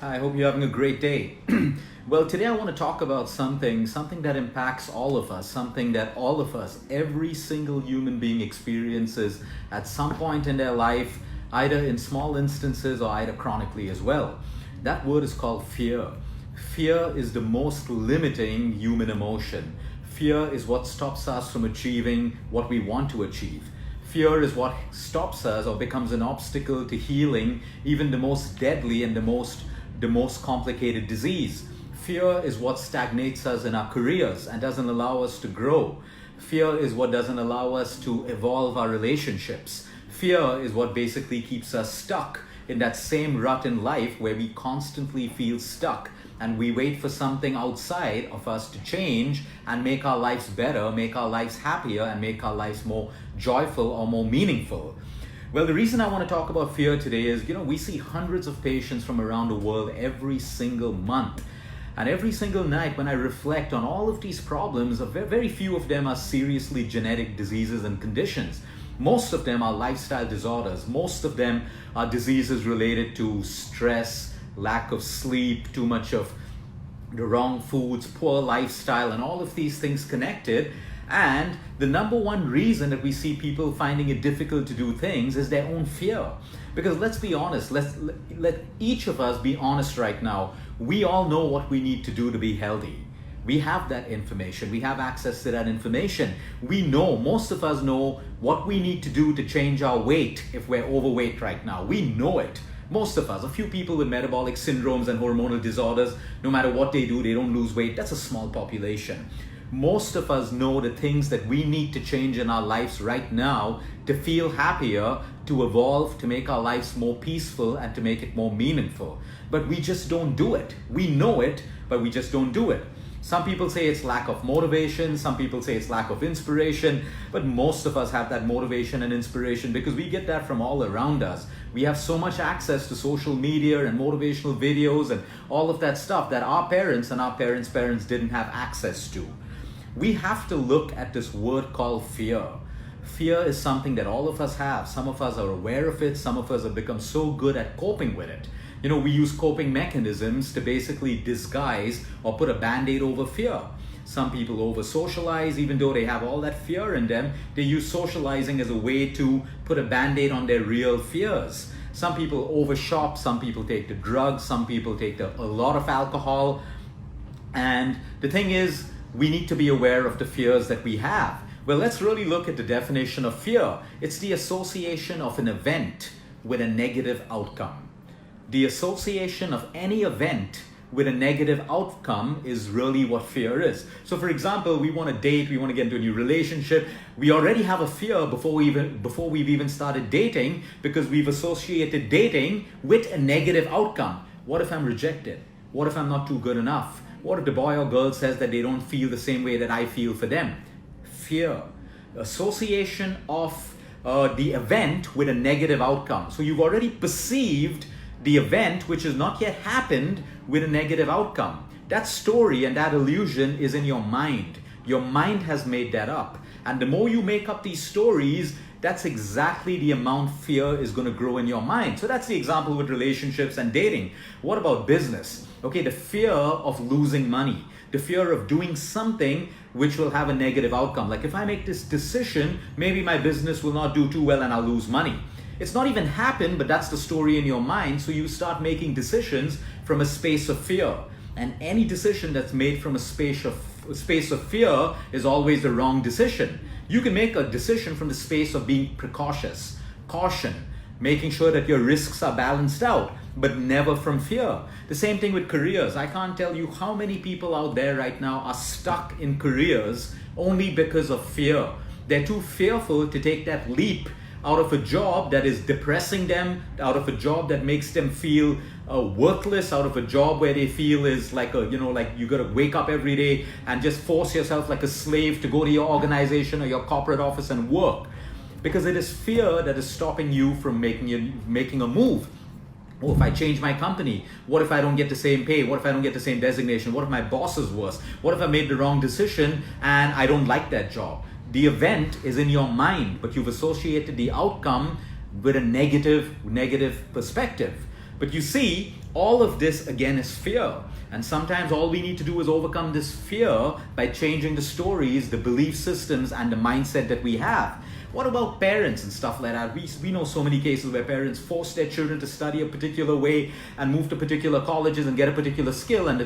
I hope you're having a great day. Well, today I want to talk about something that impacts all of us, something that all of us, every single human being experiences at some point in their life, either in small instances or either chronically as well. That word is called fear. Fear is the most limiting human emotion. Fear is what stops us from achieving what we want to achieve. Fear is what stops us or becomes an obstacle to healing even the most deadly and the most complicated disease. Fear is what stagnates us in our careers and doesn't allow us to grow. Fear is what doesn't allow us to evolve our relationships. Fear is what basically keeps us stuck in that same rut in life where we constantly feel stuck and we wait for something outside of us to change and make our lives better, make our lives happier, and make our lives more joyful or more meaningful. Well, the reason I want to talk about fear today is, we see hundreds of patients from around the world every single month. And every single night when I reflect on all of these problems, very few of them are seriously genetic diseases and conditions. Most of them are lifestyle disorders. Most of them are diseases related to stress, lack of sleep, too much of the wrong foods, poor lifestyle, and all of these things connected. And the number one reason that we see people finding it difficult to do things is their own fear. Because let's be honest, let each of us be honest right now. We all know what we need to do to be healthy. We have that information. We have access to that information. We know, most of us know what we need to do to change our weight if we're overweight right now. We know it. Most of us, a few people with metabolic syndromes and hormonal disorders, no matter what they do, they don't lose weight. That's a small population. Most of us know the things that we need to change in our lives right now to feel happier, to evolve, to make our lives more peaceful, and to make it more meaningful. But we just don't do it. We know it, but we just don't do it. Some people say it's lack of motivation, some people say it's lack of inspiration, but most of us have that motivation and inspiration because we get that from all around us. We have so much access to social media and motivational videos and all of that stuff that our parents and our parents' parents didn't have access to. We have to look at this word called fear. Fear is something that all of us have. Some of us are aware of it, some of us have become so good at coping with it. We use coping mechanisms to basically disguise or put a band-aid over fear. Some people over-socialize, even though they have all that fear in them. They use socializing as a way to put a band-aid on their real fears. Some people over-shop, some people take the drugs, some people take a lot of alcohol. And the thing is, we need to be aware of the fears that we have. Well, let's really look at the definition of fear. It's the association of an event with a negative outcome. The association of any event with a negative outcome is really what fear is. So for example, we want to date, we want to get into a new relationship. We already have a fear before we've even started dating because we've associated dating with a negative outcome. What if I'm rejected? What if I'm not too good enough? What if the boy or girl says that they don't feel the same way that I feel for them? Fear. Association of the event with a negative outcome. So you've already perceived the event which has not yet happened with a negative outcome. That story and that illusion is in your mind. Your mind has made that up. And the more you make up these stories, that's exactly the amount fear is going to grow in your mind. So that's the example with relationships and dating. What about business? Okay, the fear of losing money, the fear of doing something which will have a negative outcome. Like if I make this decision, maybe my business will not do too well and I'll lose money. It's not even happened, but that's the story in your mind. So you start making decisions from a space of fear. And any decision that's made from a space of fear is always the wrong decision. You can make a decision from the space of being precautious, caution, making sure that your risks are balanced out, but never from fear. The same thing with careers. I can't tell you how many people out there right now are stuck in careers only because of fear. They're too fearful to take that leap out of a job that is depressing them, out of a job that makes them feel worthless, out of a job where they feel is like you got to wake up every day and just force yourself like a slave to go to your organization or your corporate office and work. Because it is fear that is stopping you from making a move. Oh, if I change my company, what if I don't get the same pay? What if I don't get the same designation? What if my boss is worse? What if I made the wrong decision and I don't like that job? The event is in your mind, but you've associated the outcome with a negative perspective. But you see, all of this again is fear. And sometimes all we need to do is overcome this fear by changing the stories, the belief systems, and the mindset that we have. What about parents and stuff like that? We know so many cases where parents force their children to study a particular way and move to particular colleges and get a particular skill, and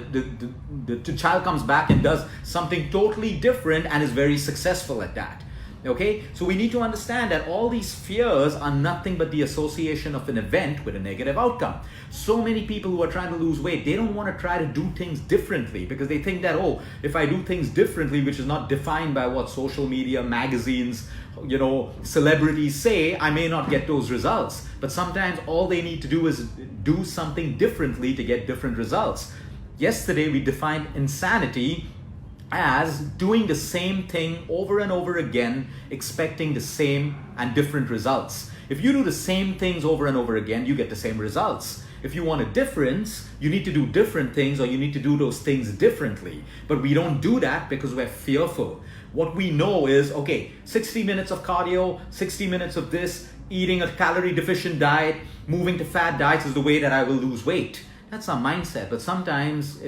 the child comes back and does something totally different and is very successful at that. Okay, so we need to understand that all these fears are nothing but the association of an event with a negative outcome. So many people who are trying to lose weight, they don't want to try to do things differently because they think that, oh, if I do things differently, which is not defined by what social media, magazines, celebrities say, I may not get those results. But sometimes all they need to do is do something differently to get different results. Yesterday we defined insanity as doing the same thing over and over again, expecting the same and different results. If you do the same things over and over again, you get the same results. If you want a difference, you need to do different things, or you need to do those things differently. But we don't do that because we're fearful. What we know is, okay, 60 minutes of cardio, 60 minutes of this, eating a calorie deficient diet, moving to fat diets is the way that I will lose weight. That's our mindset, but sometimes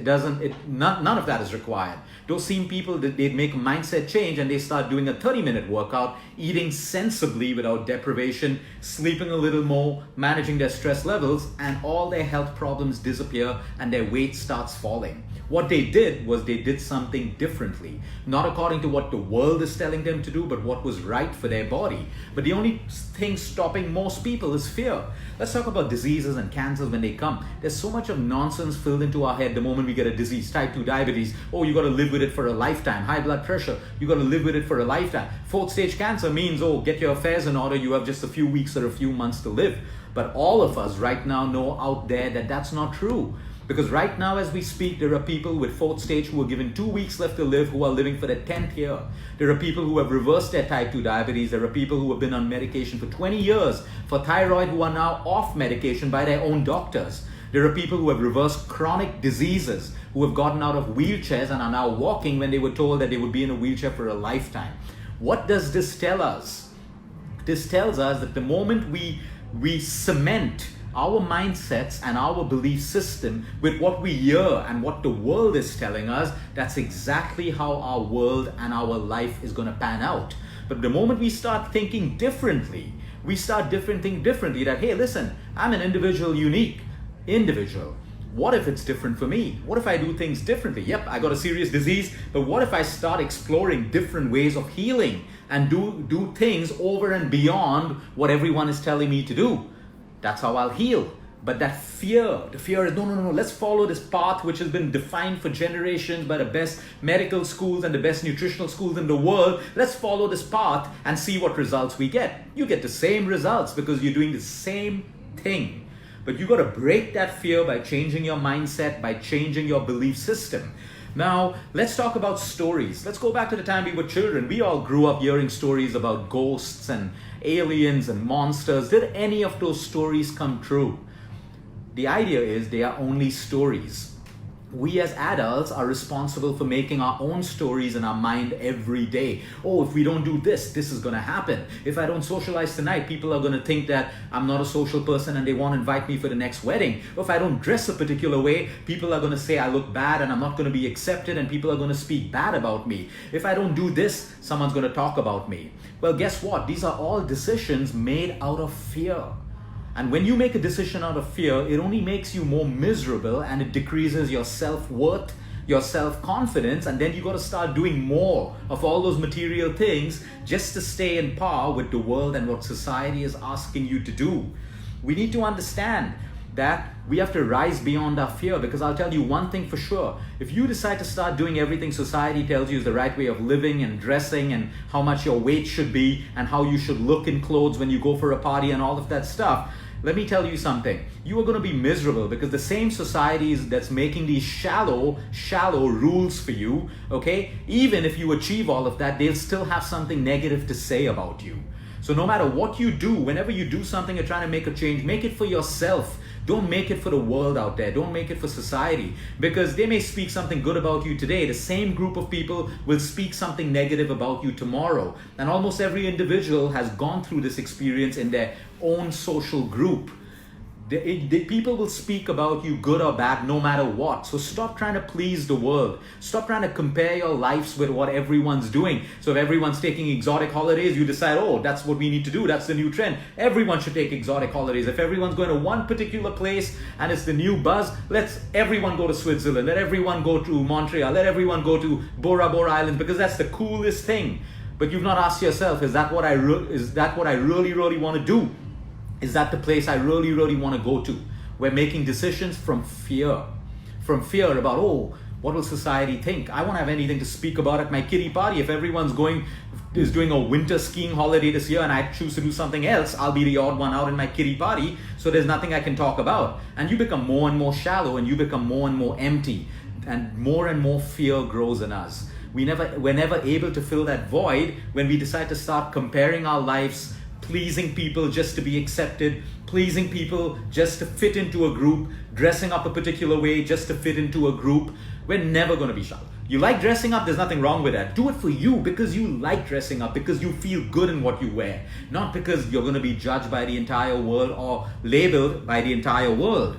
none of that is required. Those same people, they'd make a mindset change and they start doing a 30-minute workout, eating sensibly without deprivation, sleeping a little more, managing their stress levels, and all their health problems disappear and their weight starts falling. What they did was they did something differently, not according to what the world is telling them to do, but what was right for their body. But the only thing stopping most people is fear. Let's talk about diseases and cancers when they come. There's so much of nonsense filled into our head the moment we get a disease. Type 2 diabetes, oh, you got to live with it for a lifetime. High blood pressure, you got to live with it for a lifetime. 4th stage cancer means, oh, get your affairs in order, you have just a few weeks or a few months to live. But all of us right now know out there that that's not true. Because right now as we speak, there are people with 4th stage who are given 2 weeks left to live who are living for their 10th year. There are people who have reversed their type 2 diabetes. There are people who have been on medication for 20 years for thyroid who are now off medication by their own doctors. There are people who have reversed chronic diseases, who have gotten out of wheelchairs and are now walking when they were told that they would be in a wheelchair for a lifetime. What does this tell us? This tells us that the moment we cement our mindsets and our belief system with what we hear and what the world is telling us, that's exactly how our world and our life is going to pan out. But the moment we start thinking differently, we start thinking differently that, hey, listen, I'm an individual, unique individual. What if it's different for me? What if I do things differently? Yep, I got a serious disease, but what if I start exploring different ways of healing and do things over and beyond what everyone is telling me to do? That's how I'll heal. But that fear, the fear is, no, let's follow this path which has been defined for generations by the best medical schools and the best nutritional schools in the world. Let's follow this path and see what results we get. You get the same results because you're doing the same thing. But you got to break that fear by changing your mindset, by changing your belief system. Now, let's talk about stories. Let's go back to the time we were children. We all grew up hearing stories about ghosts and aliens and monsters. Did any of those stories come true? The idea is they are only stories. We as adults are responsible for making our own stories in our mind every day. Oh, if we don't do this, this is going to happen. If I don't socialize tonight, people are going to think that I'm not a social person and they won't invite me for the next wedding. Or if I don't dress a particular way, people are going to say I look bad and I'm not going to be accepted and people are going to speak bad about me. If I don't do this, someone's going to talk about me. Well, guess what? These are all decisions made out of fear. And when you make a decision out of fear, it only makes you more miserable and it decreases your self-worth, your self-confidence, and then you got to start doing more of all those material things just to stay in par with the world and what society is asking you to do. We need to understand that we have to rise beyond our fear, because I'll tell you one thing for sure. If you decide to start doing everything society tells you is the right way of living and dressing and how much your weight should be and how you should look in clothes when you go for a party and all of that stuff, let me tell you something. You are going to be miserable because the same societies that's making these shallow rules for you, okay, even if you achieve all of that, they'll still have something negative to say about you. So no matter what you do, whenever you do something, you're trying to make a change, make it for yourself. Don't make it for the world out there. Don't make it for society, because they may speak something good about you today. The same group of people will speak something negative about you tomorrow. And almost every individual has gone through this experience in their own social group. People will speak about you good or bad no matter what. So stop trying to please the world. Stop trying to compare your lives with what everyone's doing. So if everyone's taking exotic holidays, you decide, oh, that's what we need to do. That's the new trend. Everyone should take exotic holidays. If everyone's going to one particular place and it's the new buzz, let's everyone go to Switzerland. Let everyone go to Montreal. Let everyone go to Bora Bora Island because that's the coolest thing. But you've not asked yourself, is that what I really, really want to do? Is that the place I really, really want to go to? We're making decisions from fear. From fear about, oh, what will society think? I won't have anything to speak about at my kiddie party. If everyone's is doing a winter skiing holiday this year and I choose to do something else, I'll be the odd one out in my kiddie party. So there's nothing I can talk about. And you become more and more shallow and you become more and more empty. And more fear grows in us. We're never able to fill that void when we decide to start comparing our lives, pleasing people just to be accepted, pleasing people just to fit into a group, dressing up a particular way just to fit into a group. We're never going to be shallow. You like dressing up, there's nothing wrong with that. Do it for you because you like dressing up, because you feel good in what you wear, not because you're going to be judged by the entire world or labeled by the entire world.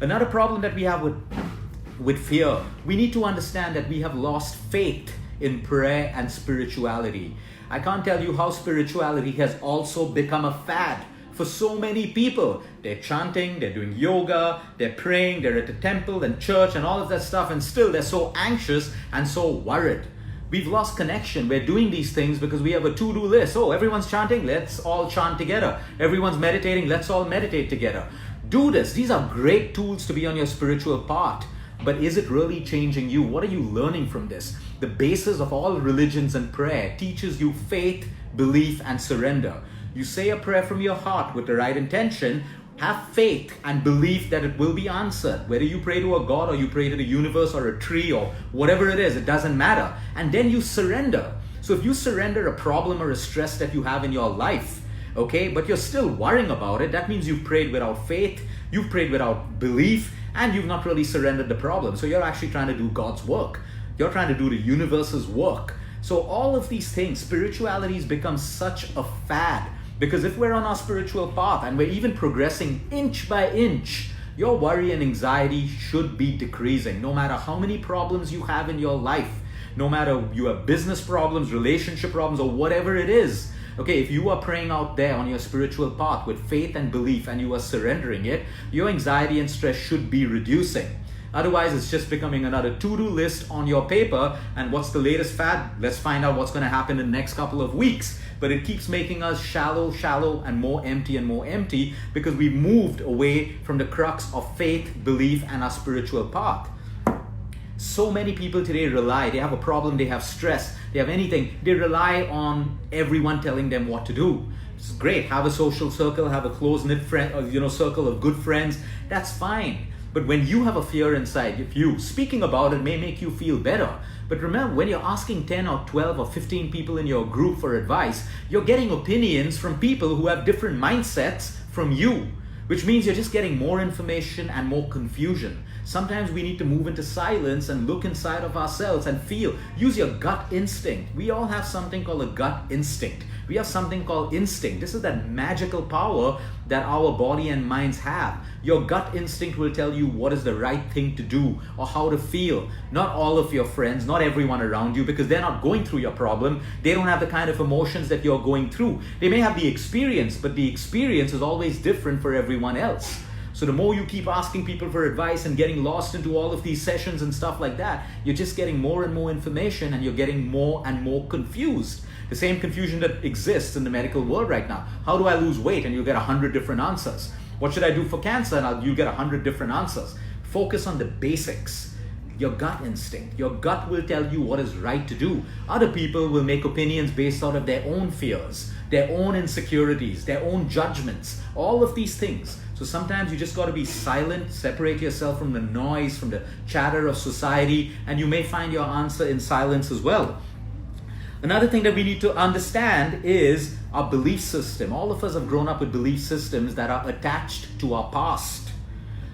Another problem that we have with fear, we need to understand that we have lost faith in prayer and spirituality. I can't tell you how spirituality has also become a fad for so many people. They're chanting, they're doing yoga, they're praying, they're at the temple and church and all of that stuff, and still they're so anxious and so worried. We've lost connection. We're doing these things because we have a to-do list. Oh, everyone's chanting, let's all chant together. Everyone's meditating, let's all meditate together. Do this. These are great tools to be on your spiritual path. But is it really changing you? What are you learning from this? The basis of all religions and prayer teaches you faith, belief, and surrender. You say a prayer from your heart with the right intention, have faith and belief that it will be answered. Whether you pray to a God or you pray to the universe or a tree or whatever it is, it doesn't matter. And then you surrender. So if you surrender a problem or a stress that you have in your life, okay, but you're still worrying about it, that means you've prayed without faith, you've prayed without belief, and you've not really surrendered the problem. So you're actually trying to do God's work. You're trying to do the universe's work. So all of these things, spirituality has become such a fad. Because if we're on our spiritual path and we're even progressing inch by inch, your worry and anxiety should be decreasing. No matter how many problems you have in your life, no matter you have business problems, relationship problems, or whatever it is, okay, if you are praying out there on your spiritual path with faith and belief and you are surrendering it, your anxiety and stress should be reducing. Otherwise, it's just becoming another to-do list on your paper. And what's the latest fad? Let's find out what's going to happen in the next couple of weeks. But it keeps making us shallow, and more empty because we've moved away from the crux of faith, belief, and our spiritual path. So many people today they have a problem, they have stress, they have anything, they rely on everyone telling them what to do. It's great, have a social circle, have a close-knit circle of good friends, that's fine. But when you have a fear inside, speaking about it may make you feel better. But remember, when you're asking 10 or 12 or 15 people in your group for advice, you're getting opinions from people who have different mindsets from you, which means you're just getting more information and more confusion. Sometimes we need to move into silence and look inside of ourselves and feel. Use your gut instinct. We all have something called a gut instinct. We have something called instinct. This is that magical power that our body and minds have. Your gut instinct will tell you what is the right thing to do or how to feel. Not all of your friends, not everyone around you, because they're not going through your problem. They don't have the kind of emotions that you're going through. They may have the experience, but the experience is always different for everyone else. So the more you keep asking people for advice and getting lost into all of these sessions and stuff like that, you're just getting more and more information and you're getting more and more confused. The same confusion that exists in the medical world right now. How do I lose weight? And you get 100 different answers. What should I do for cancer? And you get 100 different answers. Focus on the basics. Your gut instinct. Your gut will tell you what is right to do. Other people will make opinions based out of their own fears, their own insecurities, their own judgments, all of these things. So sometimes you just got to be silent, separate yourself from the noise, from the chatter of society, and you may find your answer in silence as well. Another thing that we need to understand is our belief system. All of us have grown up with belief systems that are attached to our past.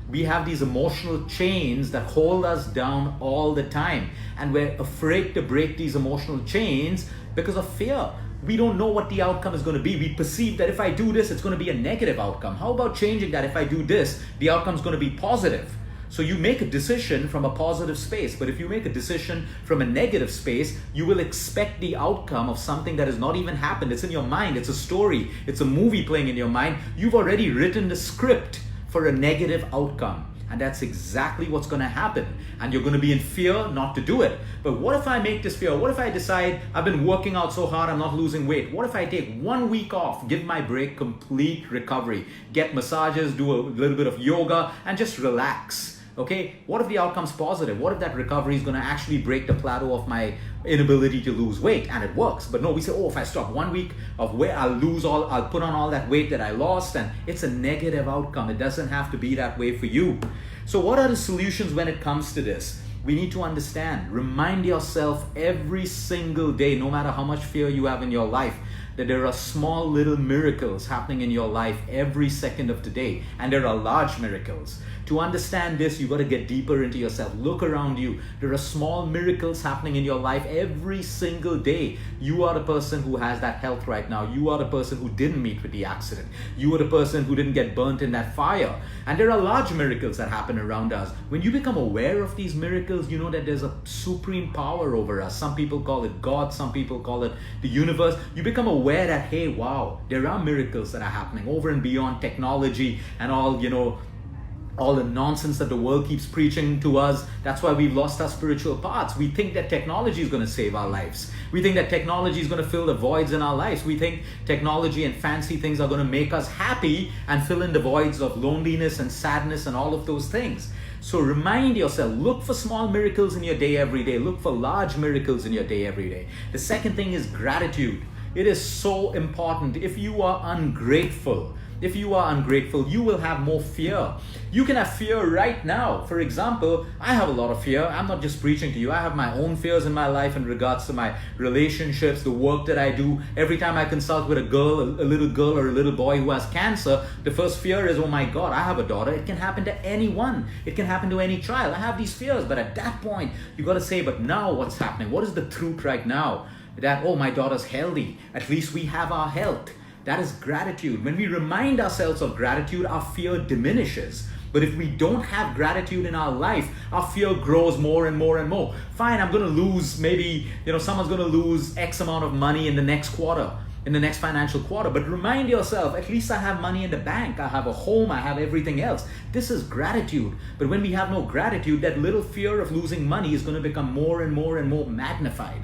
We have these emotional chains that hold us down all the time, and we're afraid to break these emotional chains because of fear. we don't know what the outcome is going to be. We perceive that if I do this, it's going to be a negative outcome. How about changing that? If I do this, the outcome is going to be positive. So you make a decision from a positive space. But if you make a decision from a negative space, you will expect the outcome of something that has not even happened. It's in your mind. It's a story. It's a movie playing in your mind. You've already written the script for a negative outcome. And that's exactly what's going to happen. And you're going to be in fear not to do it. But what if I make this fear? What if I decide I've been working out so hard, I'm not losing weight? What if I take 1 week off, give my break complete recovery, get massages, do a little bit of yoga, and just relax? Okay, what if the outcome's positive? What if that recovery is going to actually break the plateau of my inability to lose weight? And it works. But no, we say, oh, if I stop 1 week of weight, I'll put on all that weight that I lost, and it's a negative outcome. It doesn't have to be that way for you. So what are the solutions when it comes to this? We need to understand, remind yourself every single day, no matter how much fear you have in your life, that there are small little miracles happening in your life every second of the day, and there are large miracles. To understand this, you got to get deeper into yourself. Look around you. There are small miracles happening in your life every single day. You are the person who has that health right now. You are the person who didn't meet with the accident. You are the person who didn't get burnt in that fire. And there are large miracles that happen around us. When you become aware of these miracles, you know that there's a supreme power over us. Some people call it God. Some people call it the universe. You become aware that, hey, wow, there are miracles that are happening over and beyond technology and all the nonsense that the world keeps preaching to us. That's why we've lost our spiritual paths. We think that technology is going to save our lives. We think that technology is going to fill the voids in our lives. We think technology and fancy things are going to make us happy and fill in the voids of loneliness and sadness and all of those things. So remind yourself, look for small miracles in your day every day. Look for large miracles in your day every day. The second thing is gratitude. It is so important. If you are ungrateful, you will have more fear. You can have fear right now. For example, I have a lot of fear. I'm not just preaching to you. I have my own fears in my life in regards to my relationships, the work that I do. Every time I consult with a little girl or a little boy who has cancer, the first fear is, oh my God, I have a daughter. It can happen to anyone. It can happen to any child. I have these fears. But at that point, you got to say, but now what's happening? What is the truth right now? That, oh, my daughter's healthy. At least we have our health. That is gratitude. When we remind ourselves of gratitude, our fear diminishes. But if we don't have gratitude in our life, our fear grows more and more and more. Fine, I'm going to lose, maybe, someone's going to lose X amount of money in the next quarter, in the next financial quarter. But remind yourself, at least I have money in the bank. I have a home. I have everything else. This is gratitude. But when we have no gratitude, that little fear of losing money is going to become more and more and more magnified.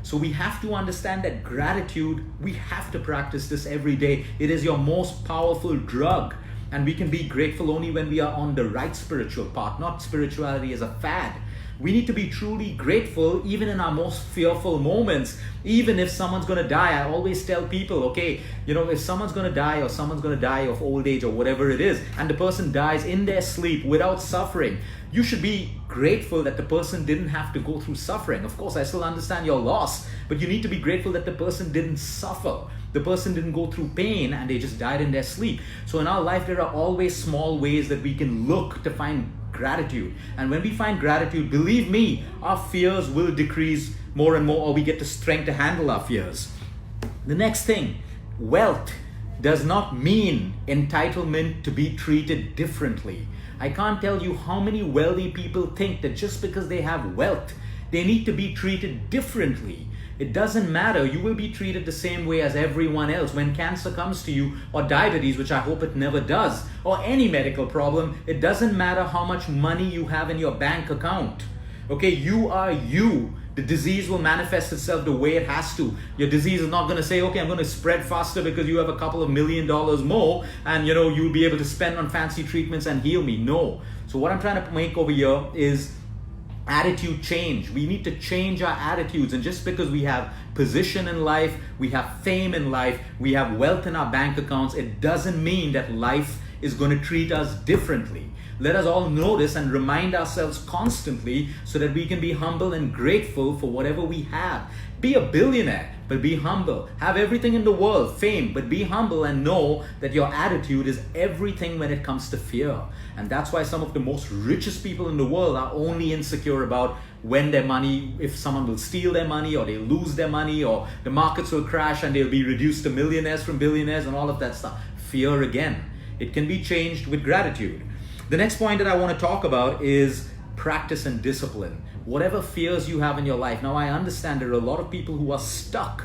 So we have to understand that gratitude, we have to practice this every day. It is your most powerful drug. And we can be grateful only when we are on the right spiritual path, not spirituality as a fad. We need to be truly grateful even in our most fearful moments. Even if someone's going to die, I always tell people, okay, if someone's going to die or someone's going to die of old age or whatever it is, and the person dies in their sleep without suffering, you should be grateful that the person didn't have to go through suffering. Of course, I still understand your loss, but you need to be grateful that the person didn't suffer. The person didn't go through pain and they just died in their sleep. So in our life, there are always small ways that we can look to find gratitude. And when we find gratitude, believe me, our fears will decrease more and more, or we get the strength to handle our fears. The next thing, wealth does not mean entitlement to be treated differently. I can't tell you how many wealthy people think that just because they have wealth, they need to be treated differently. It doesn't matter. You will be treated the same way as everyone else. When cancer comes to you, or diabetes, which I hope it never does, or any medical problem, it doesn't matter how much money you have in your bank account. Okay, you are you. The disease will manifest itself the way it has to. Your disease is not going to say, okay, I'm going to spread faster because you have a couple of $1 million more and you'll be able to spend on fancy treatments and heal me. No. So what I'm trying to make over here is attitude change. We need to change our attitudes. And just because we have position in life, we have fame in life, we have wealth in our bank accounts, it doesn't mean that life is going to treat us differently. Let us all notice and remind ourselves constantly so that we can be humble and grateful for whatever we have. Be a billionaire. but be humble. Have everything in the world, fame, but be humble and know that your attitude is everything when it comes to fear. And that's why some of the most richest people in the world are only insecure about when their money, if someone will steal their money, or they lose their money, or the markets will crash and they'll be reduced to millionaires from billionaires and all of that stuff. Fear again. It can be changed with gratitude. The next point that I want to talk about is practice and discipline. Whatever fears you have in your life. Now I understand there are a lot of people who are stuck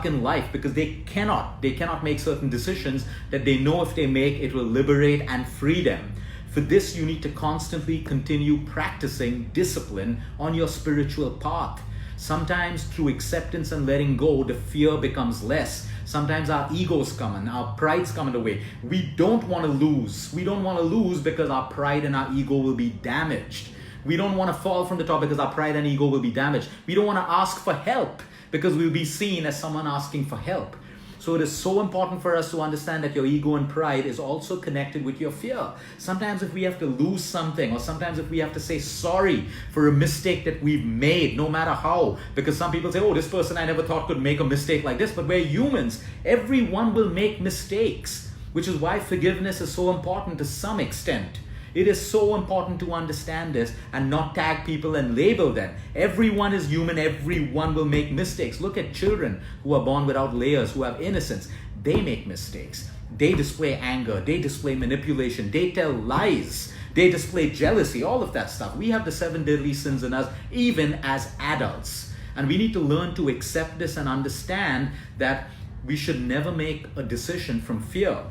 in life because they cannot make certain decisions that they know if they make it will liberate and free them. For this, you need to constantly continue practicing discipline on your spiritual path. Sometimes through acceptance and letting go, the fear becomes less. Sometimes our egos come and our prides come in the way. We don't want to lose. We don't want to lose because our pride and our ego will be damaged. We don't want to fall from the top because our pride and ego will be damaged. We don't want to ask for help because we'll be seen as someone asking for help. So it is so important for us to understand that your ego and pride is also connected with your fear. Sometimes if we have to lose something, or sometimes if we have to say sorry for a mistake that we've made, no matter how, because some people say, oh, this person I never thought could make a mistake like this, but we're humans. Everyone will make mistakes, which is why forgiveness is so important to some extent. It is so important to understand this and not tag people and label them. Everyone is human. Everyone will make mistakes. Look at children who are born without layers, who have innocence. They make mistakes. They display anger. They display manipulation. They tell lies. They display jealousy, all of that stuff. We have the 7 deadly sins in us, even as adults. And we need to learn to accept this and understand that we should never make a decision from fear.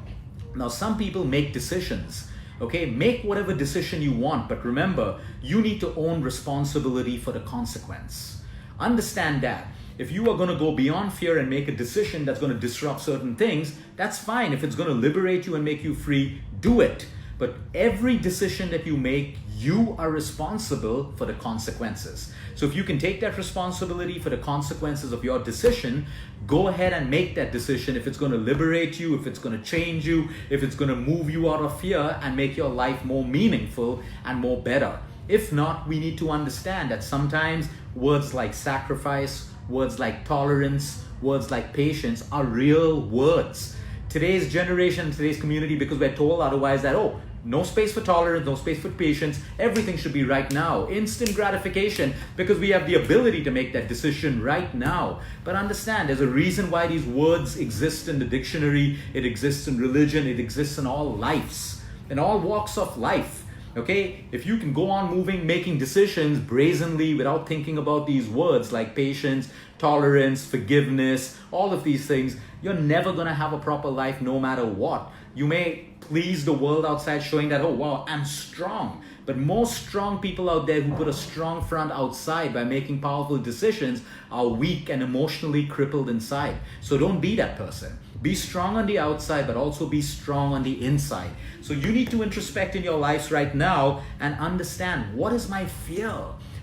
Now, some people make decisions. Okay, make whatever decision you want, but remember, you need to own responsibility for the consequence. Understand that. If you are going to go beyond fear and make a decision that's going to disrupt certain things, that's fine. If it's going to liberate you and make you free, do it. But every decision that you make, you are responsible for the consequences. So if you can take that responsibility for the consequences of your decision, go ahead and make that decision. If it's going to liberate you, if it's going to change you, if it's going to move you out of fear and make your life more meaningful and more better. If not, we need to understand that sometimes words like sacrifice, words like tolerance, words like patience are real words. Today's generation, today's community, because we're told otherwise that, oh, no space for tolerance, no space for patience, everything should be right now. Instant gratification, because we have the ability to make that decision right now. But understand, there's a reason why these words exist in the dictionary, it exists in religion, it exists in all lives, in all walks of life. Okay, if you can go on moving, making decisions brazenly without thinking about these words like patience, tolerance, forgiveness, all of these things, you're never going to have a proper life no matter what. You may please the world outside showing that, oh wow, I'm strong. But most strong people out there who put a strong front outside by making powerful decisions are weak and emotionally crippled inside. So don't be that person. Be strong on the outside, but also be strong on the inside. So you need to introspect in your lives right now and understand, what is my fear?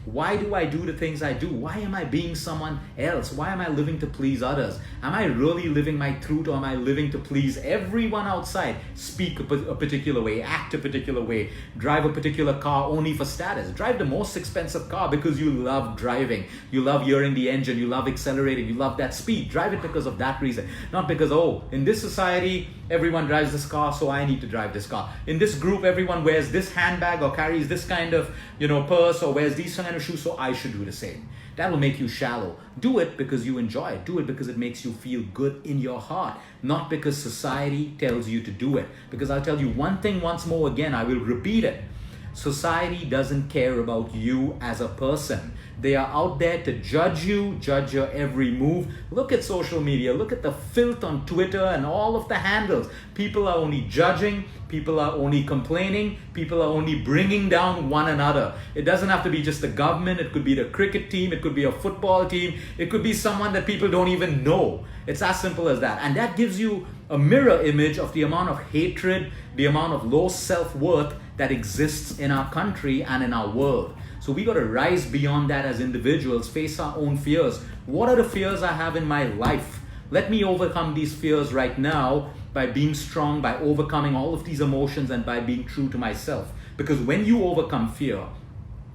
Why do I do the things I do? Why am I being someone else? Why am I living to please others? Am I really living my truth, or am I living to please everyone outside? Speak a particular way, act a particular way, drive a particular car only for status. Drive the most expensive car because you love driving. You love hearing the engine, you love accelerating, you love that speed. Drive it because of that reason. Not because, oh, in this society, everyone drives this car, so I need to drive this car. In this group, everyone wears this handbag or carries this kind of, purse, or wears these kind of shoes, so I should do the same. That will make you shallow. Do it because you enjoy it. Do it because it makes you feel good in your heart, not because society tells you to do it. Because I'll tell you one thing once more again, I will repeat it. Society doesn't care about you as a person. They are out there to judge you, judge your every move. Look at social media. Look at the filth on Twitter and all of the handles. People are only judging. People are only complaining. People are only bringing down one another. It doesn't have to be just the government. It could be the cricket team. It could be a football team. It could be someone that people don't even know. It's as simple as that. And that gives you a mirror image of the amount of hatred, the amount of low self-worth that exists in our country and in our world. So we got to rise beyond that as individuals, face our own fears. What are the fears I have in my life? Let me overcome these fears right now by being strong, by overcoming all of these emotions, and by being true to myself. Because when you overcome fear,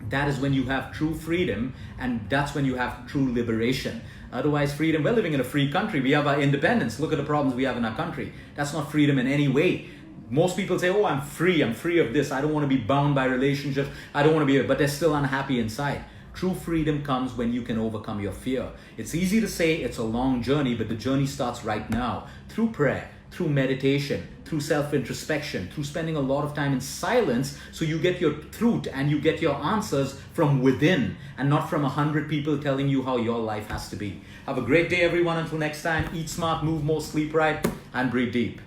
that is when you have true freedom, and that's when you have true liberation. Otherwise, freedom, we're living in a free country. We have our independence. Look at the problems we have in our country. That's not freedom in any way. Most people say, oh, I'm free of this. I don't want to be bound by relationships. I don't want to be, but they're still unhappy inside. True freedom comes when you can overcome your fear. It's easy to say, it's a long journey, but the journey starts right now. Through prayer, through meditation, through self-introspection, through spending a lot of time in silence, so you get your truth and you get your answers from within and not from 100 people telling you how your life has to be. Have a great day, everyone. Until next time, eat smart, move more, sleep right, and breathe deep.